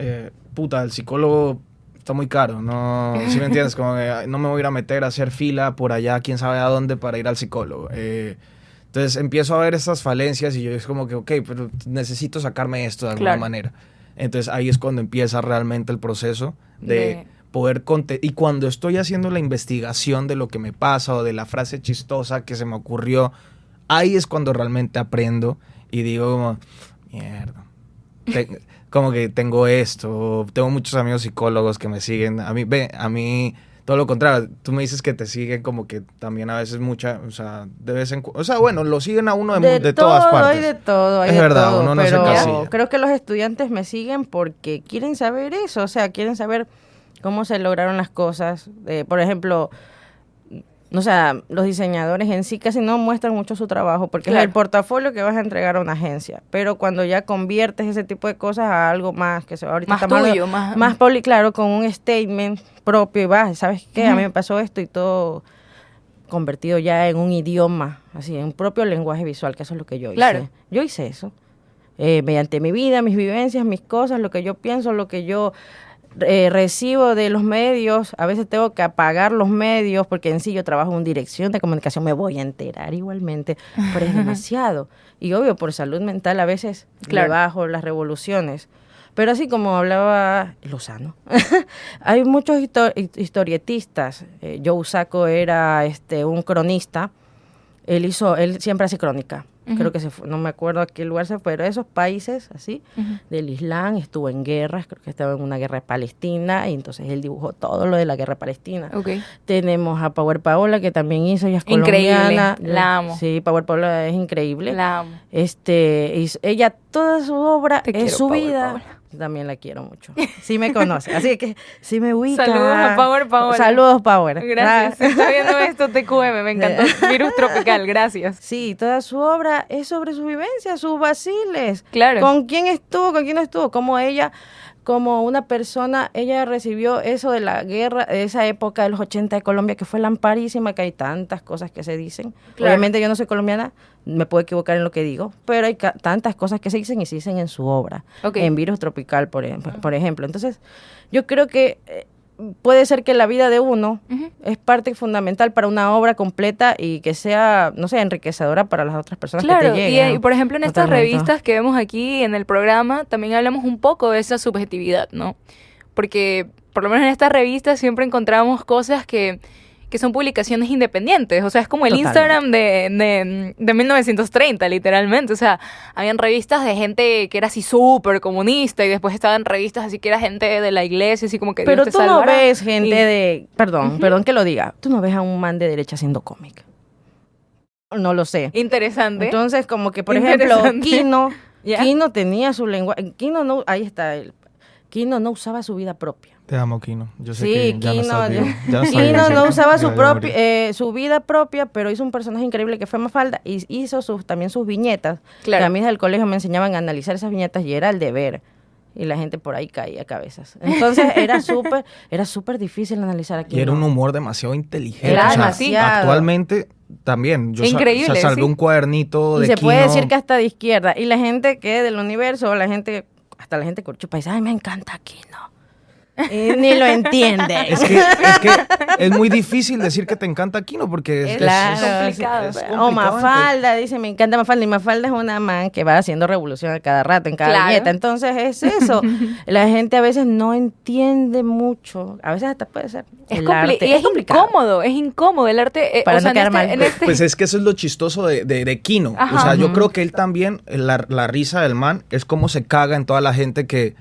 el psicólogo está muy caro, ¿no? ¿Sí me entiendes? Como que no me voy a ir a meter a hacer fila por allá, quién sabe a dónde, para ir al psicólogo. Entonces empiezo a ver estas falencias y yo es como que, pero necesito sacarme esto de alguna manera. Entonces ahí es cuando empieza realmente el proceso de poder y cuando estoy haciendo la investigación de lo que me pasa o de la frase chistosa que se me ocurrió, ahí es cuando realmente aprendo y digo como, mierda, como que tengo esto, tengo muchos amigos psicólogos que me siguen, a mí todo lo contrario, tú me dices que te siguen como que también a veces o sea, de vez en cuando, o sea, bueno, lo siguen a uno de todas partes. Hay de todo, es verdad, uno no se casilla. Creo que los estudiantes me siguen porque quieren saber eso, o sea, quieren saber cómo se lograron las cosas. Por ejemplo, o sea, los diseñadores en sí casi no muestran mucho su trabajo porque es el portafolio que vas a entregar a una agencia. Pero cuando ya conviertes ese tipo de cosas a algo más que se ahorita más tuyo, más claro, con un statement propio y vas, ¿sabes qué? A mí me pasó esto y todo convertido ya en un idioma, así, en un propio lenguaje visual, que eso es lo que yo hice. Claro. Yo hice eso. Mediante mi vida, mis vivencias, mis cosas, lo que yo pienso, lo que yo recibo de los medios, a veces tengo que apagar los medios porque en sí yo trabajo en dirección de comunicación, me voy a enterar igualmente, pero es demasiado. Y obvio, por salud mental a veces le bajo las revoluciones. Pero así como hablaba Lozano, hay muchos historietistas. Joe Sacco era un cronista, él siempre hace crónica. Creo que no me acuerdo a qué lugar se fue, pero esos países así, del Islam, estuvo en guerras, creo que estaba en una guerra de Palestina, y entonces él dibujó todo lo de la guerra de Palestina. Tenemos a Power Paola, que también hizo, ella es colombiana. La amo. Sí, Power Paola es increíble. La amo. Ella, toda su obra es su Power vida. Paola. También la quiero mucho. Sí me conoce, así que sí me ubica. Saludos a Power Paola. Saludos, Power. Gracias. Si está viendo esto, TQM, me encantó. Virus Tropical, gracias. Sí, toda su obra es sobre su vivencia, sus vaciles. Claro. Con quién estuvo, con quién no estuvo. Como ella como una persona, ella recibió eso de la guerra, de esa época de los 80 de Colombia, que fue lamparísima, que hay tantas cosas que se dicen. Claro. Obviamente yo no soy colombiana, me puedo equivocar en lo que digo, pero hay tantas cosas que se dicen y se dicen en su obra, en Virus Tropical, por ejemplo. Entonces, yo creo que puede ser que la vida de uno es parte fundamental para una obra completa y que sea, no sé, enriquecedora para las otras personas que te lleguen. Y por ejemplo en estas revistas que vemos aquí en el programa también hablamos un poco de esa subjetividad, ¿no? Porque por lo menos en estas revistas siempre encontramos cosas que son publicaciones independientes, o sea, es como el Instagram de 1930, literalmente, o sea, habían revistas de gente que era así súper comunista y después estaban revistas así que era gente de la iglesia, así como que Pero Dios te tú no salvará. ves gente de, perdón que lo diga, tú no ves a un man de derecha haciendo cómic. No lo sé. Interesante. Entonces, como que, por ejemplo, Kino tenía su lenguaje, Kino no, ahí está él. Kino no usaba su vida propia. Te amo, Kino. Yo sé Sí, que ya Kino, no estás vivo. Ya no estás Kino vivo, no sí. usaba Ya morí. su vida propia, pero hizo un personaje increíble que fue Mafalda y hizo también sus viñetas. Claro. Que a mí desde el colegio me enseñaban a analizar esas viñetas y era el deber. Y la gente por ahí caía cabezas. Entonces era súper difícil analizar aquí. Y era un humor demasiado inteligente. Era o sea, demasiado. Actualmente también. Yo Increíble, salvé sí. un cuadernito de Y se puede Kino. decir que hasta de izquierda. Y la gente que del universo, hasta la gente corchupa dice, ay, me encanta Kino. Y ni lo entiende. Es que es muy difícil decir que te encanta Kino porque es complicado. es O complicado. Mafalda, dice, me encanta Mafalda. Y Mafalda es una man que va haciendo revolución a cada rato, en cada Claro. viñeta. Entonces es eso. La gente a veces no entiende mucho. A veces hasta puede ser. El arte. Y es complicado. incómodo el arte. Para o sea, no quedar mal. Pues es que eso es lo chistoso de Kino. Ajá. O sea, yo creo que él también, la risa del man, es como se caga en toda la gente que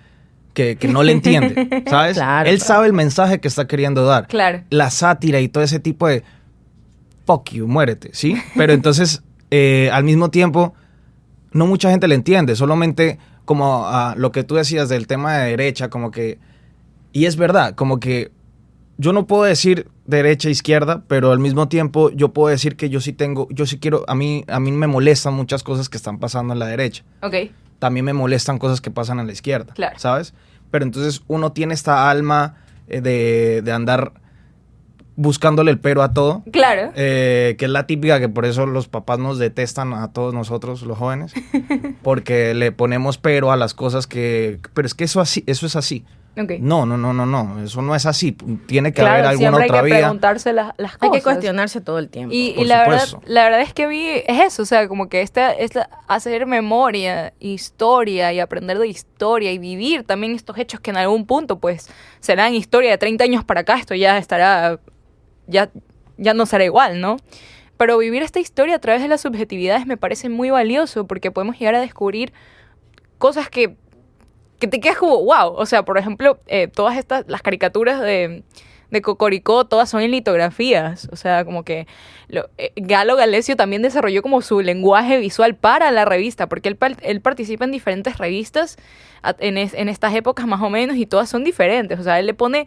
no le entiende, ¿sabes? Claro, él claro. sabe el mensaje que está queriendo dar. Claro. La sátira y todo ese tipo de fuck you, muérete, ¿sí? Pero entonces, al mismo tiempo, no mucha gente le entiende. Solamente como lo que tú decías del tema de derecha, como que... Y es verdad, como que yo no puedo decir derecha, izquierda, pero al mismo tiempo yo puedo decir que yo sí quiero... A mí me molestan muchas cosas que están pasando en la derecha. Ok. También me molestan cosas que pasan en la izquierda, Claro. ¿sabes? Pero entonces uno tiene esta alma de andar buscándole el pero a todo. Claro. Que es la típica que por eso los papás nos detestan a todos nosotros, los jóvenes, porque le ponemos pero a las cosas que... Pero es que eso es así. Okay. No, eso no es así. Tiene que Claro, haber alguna siempre otra hay que vida. preguntarse las cosas. Hay que cuestionarse todo el tiempo. Y Por la supuesto. verdad es que es eso, o sea, como que hacer memoria, historia y aprender de historia y vivir también estos hechos que en algún punto pues serán historia de 30 años para acá, esto ya estará, ya no será igual, ¿no? Pero vivir esta historia a través de las subjetividades me parece muy valioso porque podemos llegar a descubrir cosas que te quedas como, wow, o sea, por ejemplo, todas las caricaturas de Cocoricó, todas son en litografías, o sea, como que Galo Galecio también desarrolló como su lenguaje visual para la revista, porque él participa en diferentes revistas en estas épocas más o menos y todas son diferentes, o sea, él le pone...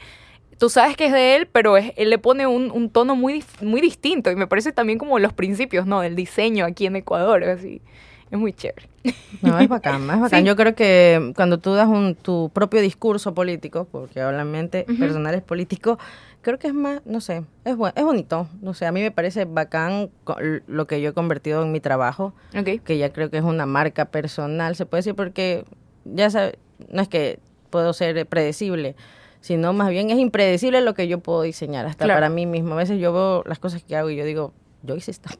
Tú sabes que es de él, pero él le pone un tono muy, muy distinto y me parece también como los principios, ¿no? Del diseño aquí en Ecuador, así. Es muy chévere. No, es bacán, es bacán. Sí. Yo creo que cuando tú das tu propio discurso político, porque obviamente personal es político, creo que es más, no sé, es bonito. No sé, a mí me parece bacán lo que yo he convertido en mi trabajo, que ya creo que es una marca personal, se puede decir, porque ya sabes, no es que puedo ser predecible, sino más bien es impredecible lo que yo puedo diseñar, hasta para mí mismo. A veces yo veo las cosas que hago y yo digo, yo hice esta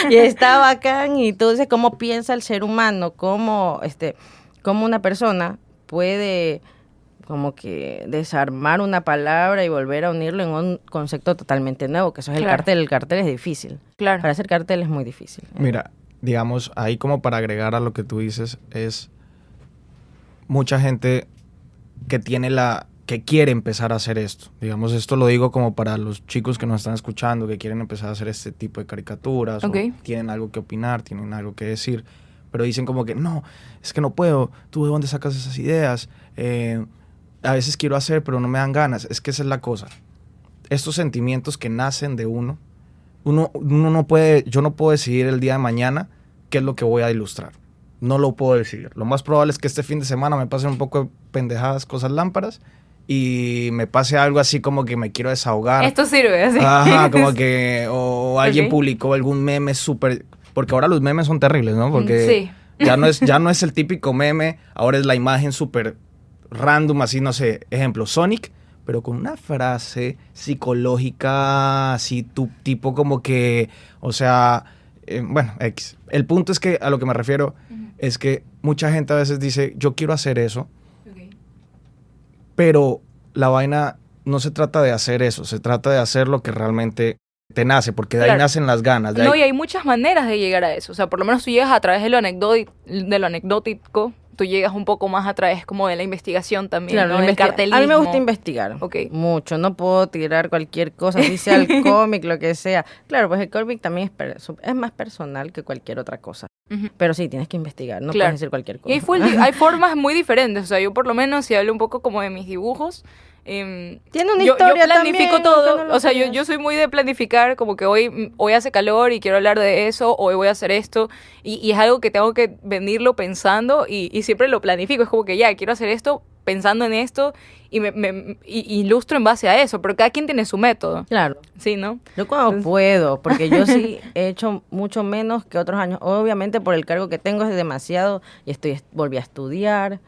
y está bacán. Y tú dices cómo piensa el ser humano, cómo una persona puede como que desarmar una palabra y volver a unirlo en un concepto totalmente nuevo, que eso es el cartel. El cartel es difícil. Claro. Para hacer cartel es muy difícil. Mira, digamos, ahí como para agregar a lo que tú dices, es mucha gente que quiere empezar a hacer esto. Digamos, esto lo digo como para los chicos que nos están escuchando, que quieren empezar a hacer este tipo de caricaturas, o tienen algo que opinar, tienen algo que decir, pero dicen como que, no, es que no puedo, ¿tú de dónde sacas esas ideas? A veces quiero hacer, pero no me dan ganas. Es que esa es la cosa. Estos sentimientos que nacen de uno no puede, yo no puedo decidir el día de mañana qué es lo que voy a ilustrar. no lo puedo decir. Lo más probable es que este fin de semana me pasen un poco de pendejadas, cosas lámparas, y me pase algo así como que me quiero desahogar. Esto sirve, así. Ajá, como que, o alguien Ok. publicó algún meme súper, porque ahora los memes son terribles, ¿no? Porque Sí. ya no es el típico meme, ahora es la imagen súper random, así, no sé, ejemplo, Sonic, pero con una frase psicológica, así, tipo como que, o sea, bueno, X. El punto es que a lo que me refiero es que mucha gente a veces dice, yo quiero hacer eso, pero la vaina no se trata de hacer eso, se trata de hacer lo que realmente te nace, porque de ahí Claro. nacen las ganas. De No, ahí- y hay muchas maneras de llegar a eso. O sea, por lo menos tú llegas a través de lo anecdótico, tú llegas un poco más a través como de la investigación también, Claro, ¿no? Del cartelismo. a mí me gusta investigar Ok. mucho, no puedo tirar cualquier cosa, si sea el cómic, lo que sea. Claro, pues el cómic también es más personal que cualquier otra cosa. Ujú. Pero sí, tienes que investigar, no Claro. puedes decir cualquier cosa. Y hay formas muy diferentes. O sea, yo por lo menos, si hablo un poco como de mis dibujos, Tiene una yo historia planifico también, todo. aunque no lo O sea, creas. yo soy muy de planificar, como que hoy hace calor y quiero hablar de eso, hoy voy a hacer esto. Y es algo que tengo que venirlo pensando y siempre lo planifico. Es como que ya, quiero hacer esto pensando en esto y y ilustro en base a eso. Pero cada quien tiene su método. Claro. Sí, ¿no? Yo cuando puedo, porque yo sí he hecho mucho menos que otros años. Obviamente por el cargo que tengo es demasiado y volví a estudiar.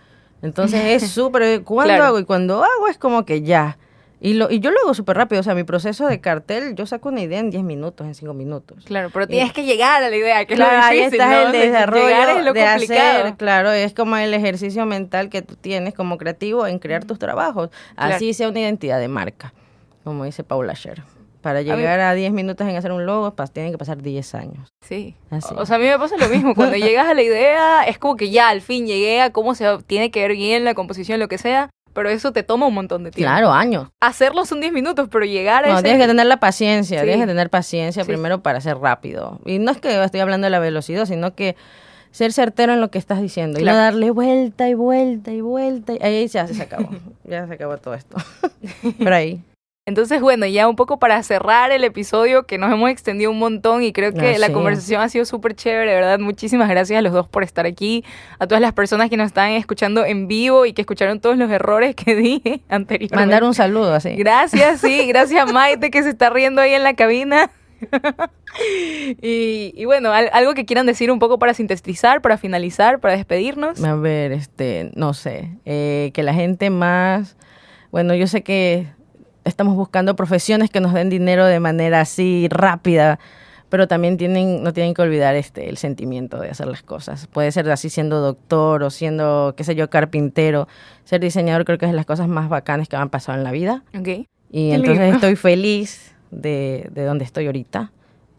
Entonces es súper... ¿Cuándo Claro. hago? Y cuando hago es como que ya. Y yo lo hago súper rápido. O sea, mi proceso de cartel, yo saco una idea en 10 minutos, en 5 minutos. Claro, pero tienes que llegar a la idea, que Claro, es lo ahí difícil, está ¿no? el desarrollo Llegar es lo de complicado. hacer, claro, es como el ejercicio mental que tú tienes como creativo en crear tus trabajos. Así sea una identidad de marca, como dice Paula Scher. Para llegar a 10 minutos en hacer un logo, tienen que pasar 10 años. Sí. Así. O sea, a mí me pasa lo mismo. Cuando llegas a la idea, es como que ya al fin llegué a cómo tiene que ver bien la composición, lo que sea. Pero eso te toma un montón de tiempo. Claro, años. Hacerlo son 10 minutos, pero llegar a No, ese... tienes que tener la paciencia, Sí. tienes que tener paciencia Sí. primero para ser rápido. Y no es que estoy hablando de la velocidad, sino que ser certero en lo que estás diciendo. Claro. Y no darle vuelta y vuelta y vuelta. Y ahí ya se acabó. Ya se acabó todo esto. Por ahí. Entonces, bueno, ya un poco para cerrar el episodio, que nos hemos extendido un montón y creo que la Sí. conversación ha sido súper chévere, de verdad. Muchísimas gracias a los dos por estar aquí, a todas las personas que nos están escuchando en vivo y que escucharon todos los errores que dije anteriormente. Mandar un saludo así. Gracias, sí, gracias a Maite que se está riendo ahí en la cabina. y bueno, algo que quieran decir un poco para sintetizar, para finalizar, para despedirnos. A ver, no sé, que la gente más, bueno, yo sé que estamos buscando profesiones que nos den dinero de manera así rápida, pero también no tienen que olvidar el sentimiento de hacer las cosas. Puede ser así siendo doctor o siendo, qué sé yo, carpintero. Ser diseñador creo que es de las cosas más bacanas que me han pasado en la vida. Ok. Y Qué entonces lindo. estoy feliz de donde estoy ahorita.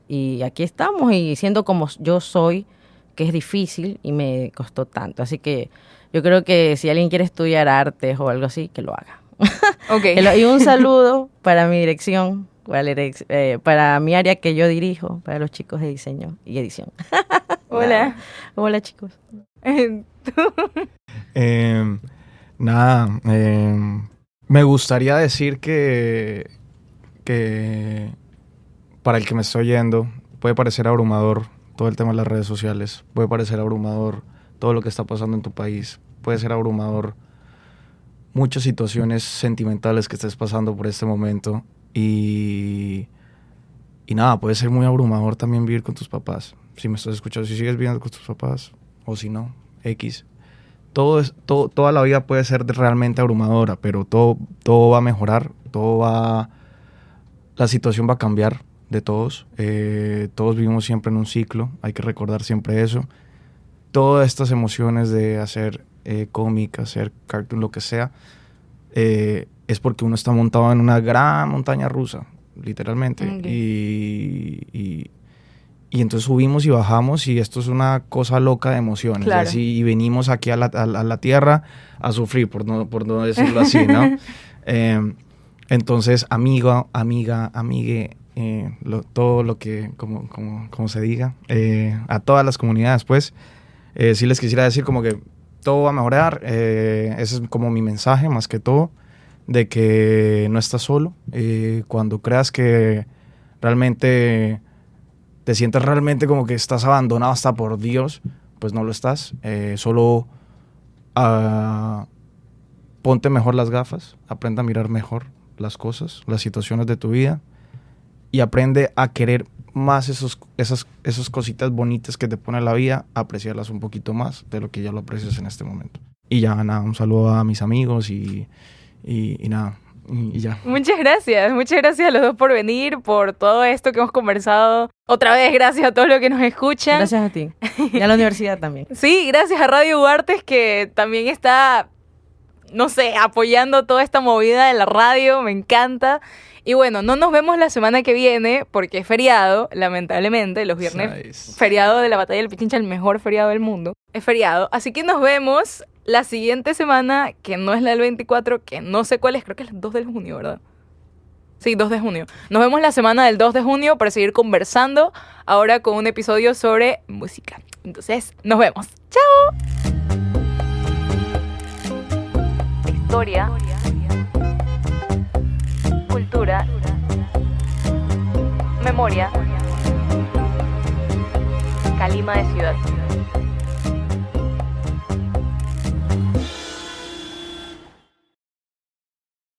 Y aquí estamos y siendo como yo soy, que es difícil y me costó tanto. Así que yo creo que si alguien quiere estudiar artes o algo así, que lo haga. Ok. Y un saludo para mi dirección, para mi área que yo dirijo, para los chicos de diseño y edición. Hola. Hola, chicos. Me gustaría decir que para el que me estoy oyendo puede parecer abrumador todo el tema de las redes sociales, puede parecer abrumador todo lo que está pasando en tu país, puede ser abrumador muchas situaciones sentimentales que estés pasando por este momento y nada, puede ser muy abrumador también vivir con tus papás. Si me estás escuchando, si sigues viviendo con tus papás o si no, X. Toda la vida puede ser realmente abrumadora, pero todo va a mejorar, la situación va a cambiar de todos. Todos vivimos siempre en un ciclo, hay que recordar siempre eso. Todas estas emociones de hacer cómic, hacer cartoon, lo que sea, es porque uno está montado en una gran montaña rusa, literalmente. Okay. Y entonces subimos y bajamos y esto es una cosa loca de emociones. Claro. Y venimos aquí a la tierra a sufrir, por no decirlo así, ¿no? Entonces, amiga, amigue, todo lo que, como se diga, a todas las comunidades, pues, sí les quisiera decir como que todo va a mejorar. Ese es como mi mensaje, más que todo, de que no estás solo. Cuando creas que realmente te sientes realmente como que estás abandonado hasta por Dios, pues no lo estás. Solo ponte mejor las gafas, aprende a mirar mejor las cosas, las situaciones de tu vida y aprende a querer más esas cositas bonitas que te pone la vida, apreciarlas un poquito más de lo que ya lo aprecias en este momento. Y ya, nada, un saludo a mis amigos y nada, y ya. Muchas gracias a los dos por venir, por todo esto que hemos conversado. Otra vez, gracias a todos los que nos escuchan. Gracias a ti. Y a la universidad también. Sí, gracias a Radio Uartes, que también está, no sé, apoyando toda esta movida de la radio, me encanta. Y bueno, no nos vemos la semana que viene porque es feriado, lamentablemente, los viernes, feriado de la Batalla del Pichincha, el mejor feriado del mundo, es feriado. Así que nos vemos la siguiente semana, que no es la del 24, que no sé cuál es, creo que es el 2 de junio, ¿verdad? Sí, 2 de junio. Nos vemos la semana del 2 de junio para seguir conversando, ahora con un episodio sobre música. Entonces, nos vemos. ¡Chao! Historia, cultura, memoria, Calima de ciudad.